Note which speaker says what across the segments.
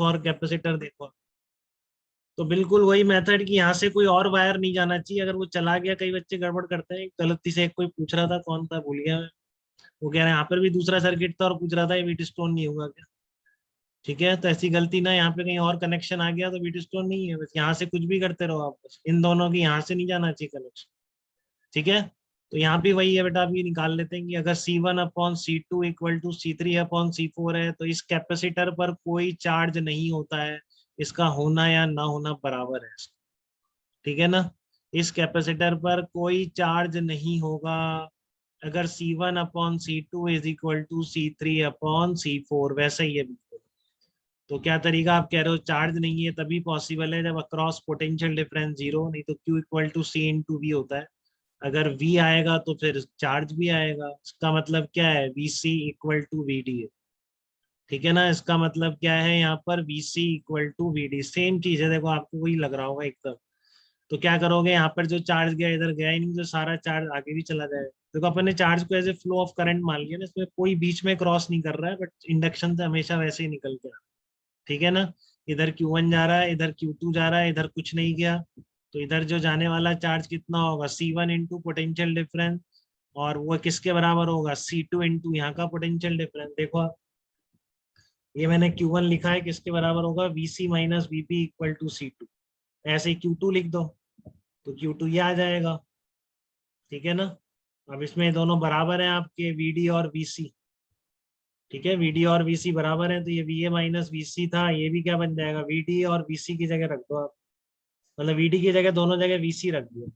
Speaker 1: For capacitor देखो। तो बिल्कुल वही मेथड कि यहाँ से कोई और वायर नहीं जाना चाहिए, अगर वो चला गया, कई बच्चे गड़बड़ करते हैं, गलती से एक कोई पूछ रहा था, कौन था भूल गया मैं, वो कह रहे हैं यहाँ पर भी दूसरा सर्किट था और पूछ रहा था ये व्हीट स्टोन नहीं होगा क्या। ठीक है, तो ऐसी गलती ना, यहाँ पे कहीं और कनेक्शन आ गया तो व्हीट स्टोन नहीं है, बस यहाँ से कुछ भी करते रहो आप, बस इन दोनों की यहाँ से नहीं जाना चाहिए कनेक्शन। ठीक है, तो यहाँ भी वही है बेटा, अभी निकाल लेते हैं कि अगर C1/C2 इक्वल टू C3/C4 है, तो इस कैपेसिटर पर कोई चार्ज नहीं होता है, इसका होना या ना होना बराबर है। ठीक है ना, इस कैपेसिटर पर कोई चार्ज नहीं होगा अगर C1/C2 is equal to C3/C4, वैसे ही है बिल्कुल। तो क्या तरीका, आप कह रहे हो चार्ज नहीं है तभी पॉसिबल है जब अक्रॉस पोटेंशियल डिफरेंस जीरो, नहीं तो Q इक्वल टू C/V होता है। अगर V आएगा तो फिर चार्ज भी आएगा, इसका मतलब क्या है, VC इक्वल टू VD है। ठीक है ना, इसका मतलब क्या है, यहाँ पर VC equal to VD same चीज है, देखो आपको वही लग रहा होगा एकदम। तो क्या करोगे, यहाँ पर जो चार्ज गया इधर गया ही नहीं, तो सारा चार्ज आगे भी चला जाएगा। देखो अपन ने चार्ज को as a flow of current मान लिया ना, इसमें कोई बीच में क्रॉस नहीं कर रहा है, बट इंडक्शन से हमेशा वैसे ही निकल के आ रहा है। ठीक है ना, इधर Q1 जा रहा है, इधर Q2 जा रहा है, इधर कुछ नहीं गया, तो इधर जो जाने वाला चार्ज कितना होगा, C1 इंटू पोटेंशियल डिफरेंस, और वो किसके बराबर होगा, C2 इंटू यहाँ का पोटेंशियल डिफरेंस। देखो आप, ये मैंने Q1 लिखा है, किसके बराबर होगा, VC minus VP equal to C2। ऐसे ही Q2 लिख दो, तो Q2 ये आ जाएगा। ठीक है ना, अब इसमें दोनों बराबर हैं आपके, VD और VC। ठीक है, VD और VC बराबर है, तो ये VA माइनस VC था, ये भी क्या बन जाएगा, VD और VC की जगह रख दो आप, मतलब VD की जगह दोनों जगह VC रख दिया,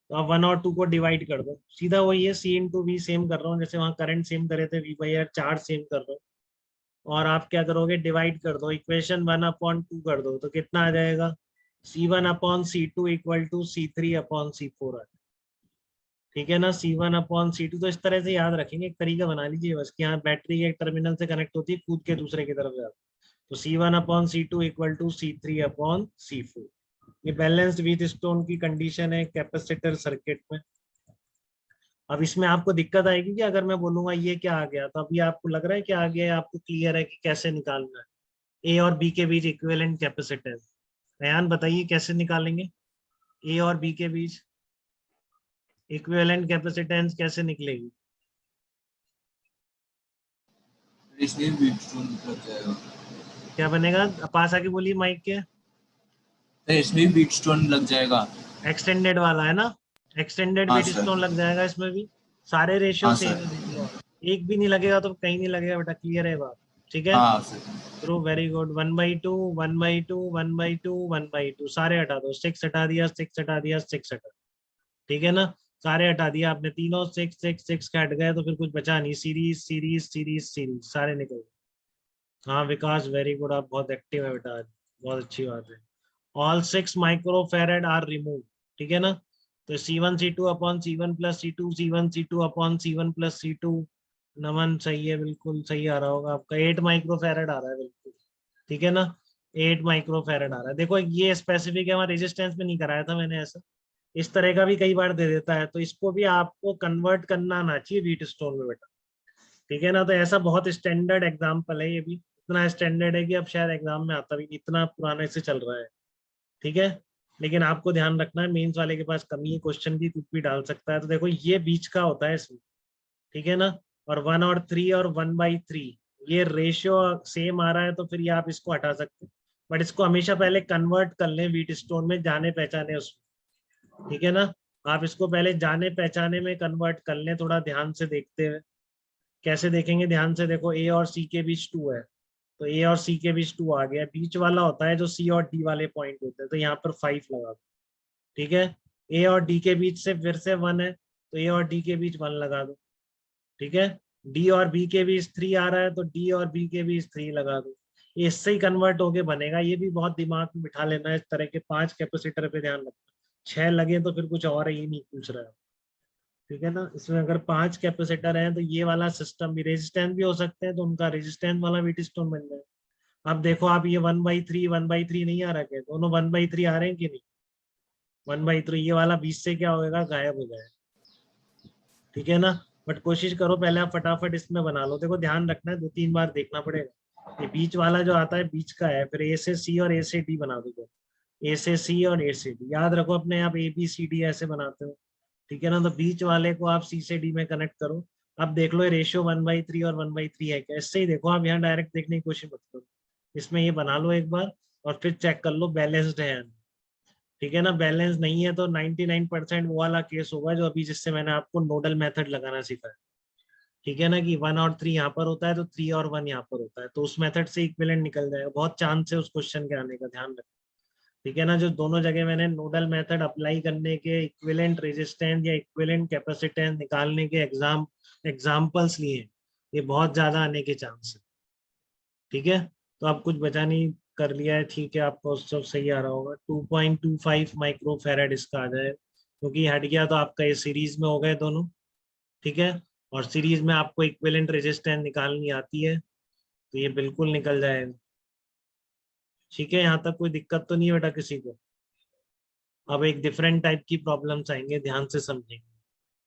Speaker 1: तो आप 1 और 2 को डिवाइड कर दो, सीधा वही है, C/V सेम कर रहा हूँ, जैसे वहाँ करंट सेम करे थे V/R, चार्ज सेम कर रहा हूँ। और आप क्या करोगे, डिवाइड कर दो, इक्वेशन 1/2 कर दो, तो कितना आ जाएगा, C1/C2 इक्वल टू C3/C4। ठीक है ना, C1/C2, तो इस तरह से याद रखेंगे, एक तरीका बना लीजिए बस, कि यहाँ बैटरी एक टर्मिनल से कनेक्ट होती है, कूद के दूसरे की तरफ जाती है, तो C1/C2 इक्वल टू C3/C4। ये बैलेंस्ड विथ स्टोन की कंडीशन है कैपेसिटर सर्किट में। अब इसमें आपको दिक्कत आएगी कि अगर मैं बोलूंगा ये क्या आ गया, तो अभी आपको लग रहा है कि आ गया, आपको क्लियर है कि कैसे निकालना है ए और बी के बीच इक्विवेलेंट कैपेसिटेंस। अयान बताइए कैसे निकालेंगे ए और बी के बीच इक्विवेलेंट कैपेसिटेंस, कैसे निकलेगी।
Speaker 2: इसमें व्हीट स्टोन लग जाएगा।
Speaker 1: क्या बनेगा, पास आके बोलिए माइक के।
Speaker 2: इसमें व्हीट स्टोन लग जाएगा।
Speaker 1: एक्सटेंडेड वाला है ना, एक्सटेंडेड
Speaker 2: हाँ
Speaker 1: बीट
Speaker 2: सर।
Speaker 1: स्टोन लग जाएगा इसमें भी, सारे रेशियो
Speaker 2: हाँ
Speaker 1: सेम
Speaker 2: सर।
Speaker 1: है, देख लो आप। एक भी नहीं लगेगा तो कहीं नहीं लगेगा बेटा, क्लियर है बात। ठीक है,
Speaker 2: हाँ सर।
Speaker 1: True, very good. 1/2 1/2 1/2 1/2 सारे हटा दो, 6 हटा दिया, 6 हटा दिया, 6 हटा। ठीक है ना, सारे हटा दिया आपने, तीनों 6 6 6 के हट गए, तो फिर कुछ बचा नहीं, सीरीज सीरीज सीरीज सीरीज सारे निकल गए। हाँ विकास, वेरी गुड, आप बहुत एक्टिव है बेटा आज, बहुत अच्छी बात है। All 6 microfarad are remove. ठीक है ना, तो C1 C2/C1 + C2 C1 C2/C1 + C2। नमन सही है, बिल्कुल सही आ रहा होगा आपका, 8 माइक्रोफेरेड आ रहा है बिल्कुल। ठीक है ना, 8 माइक्रोफेरेड आ रहा है। देखो ये स्पेसिफिक है, वहाँ रेजिस्टेंस में नहीं कराया था मैंने ऐसा, इस तरह का भी कई बार दे देता है, तो इसको भी आपको कन्वर्ट करना आना चाहिए व्हीट स्टोन में बेटा। ठीक है ना, तो ऐसा बहुत स्टैंडर्ड एग्जाम्पल है ये भी, इतना स्टैंडर्ड है कि अब शायद एग्जाम में आता भी नहीं, इतना पुराने से चल रहा है। ठीक है, लेकिन आपको ध्यान रखना है, मेंस वाले के पास कमी है क्वेश्चन की, कुछ भी डाल सकता है, तो देखो ये बीच का होता है इसमें। ठीक है ना, और 1 और 3 और 1/3 ये रेशियो सेम आ रहा है, तो फिर ये आप इसको हटा सकते हैं, बट इसको हमेशा पहले कन्वर्ट कर लें व्हीट स्टोन में, जाने पहचाने उसमें। ठीक है ना, आप इसको पहले जाने पहचाने में कन्वर्ट कर लें, थोड़ा ध्यान से देखते हुए। कैसे देखेंगे, ध्यान से देखो, ए और सी के बीच 2 है, तो ए और सी के बीच 2 आ गया, बीच वाला होता है जो सी और डी वाले पॉइंट होते हैं, तो यहाँ पर 5 लगा दो। ठीक है, ए और डी के बीच से फिर से 1 है, तो ए और डी के बीच 1 लगा दो। ठीक है, डी और बी के बीच 3 आ रहा है, तो डी और बी के बीच 3 लगा दो। ये इससे ही कन्वर्ट होके बनेगा, ये भी बहुत दिमाग में बिठा लेना है, इस तरह के 5 कैपेसिटर पे ध्यान रखना, 6 लगे तो फिर कुछ और है, ये नहीं पूछ रहा है। ठीक है ना, इसमें अगर 5 कैपेसिटर हैं, तो ये वाला सिस्टम भी, रेजिस्टेंस भी हो सकते हैं, तो उनका रेजिस्टेंस वाला व्हीट स्टोन बन जाए। अब देखो आप, ये 1/3 1/3 नहीं आ रहा है, दोनों 1/3 आ रहे हैं कि नहीं, 1/3, ये वाला बीच से क्या होएगा, गायब हो जाएगा। ठीक है ना, बट कोशिश करो पहले आप फटाफट इसमें बना लो, देखो ध्यान रखना है, 2-3 बार देखना पड़ेगा, ये बीच वाला जो आता है बीच का है, फिर ए से सी और ए से डी बना दो, ए से सी और ए से डी, याद रखो अपने आप ए बी सी डी ऐसे बनाते हो, ठीक है ना। तो बीच वाले को आप सी से डी में कनेक्ट करो। अब देख लो ये रेशियो 1/3 और 1/3 है क्या, इससे ही देखो, आप यहाँ डायरेक्ट देखने की कोशिश मत करो, इसमें ये बना लो एक बार और फिर चेक कर लो बैलेंस्ड है या नहीं। ठीक है ना, बैलेंस नहीं है तो 99% वो वाला केस होगा जो अभी जिससे मैंने आपको नोडल मेथड लगाना सिखाया। ठीक है ना, कि 1 और 3 यहाँ पर होता है तो 3 और 1 यहाँ पर होता है, तो उस मेथड से इक्विवेलेंट निकल जाएगा। बहुत चांस है उस क्वेश्चन के आने का, ध्यान रखना। ठीक है ना, जो दोनों जगह मैंने नोडल मेथड अप्लाई करने के इक्विवेलेंट रेजिस्टेंस या इक्विवेलेंट कैपेसिटेंस निकालने के एग्जाम्पल्स लिए हैं, ये बहुत ज्यादा आने के चांस है। ठीक है, तो आप कुछ बचा नहीं, कर लिया है, ठीक है, आपको सब सही आ रहा होगा। 2.25 माइक्रो फेरेड इसका आ जाए, क्योंकि हट गया तो आपका ये सीरीज में हो गए दोनों। ठीक है, और सीरीज में आपको इक्विवेलेंट रेजिस्टेंस निकालनी आती है, तो ये बिल्कुल निकल जाएगा। ठीक है, यहाँ तक कोई दिक्कत तो नहीं है बेटा किसी को। अब एक डिफरेंट टाइप की प्रॉब्लम्स आएंगे, ध्यान से समझेंगे।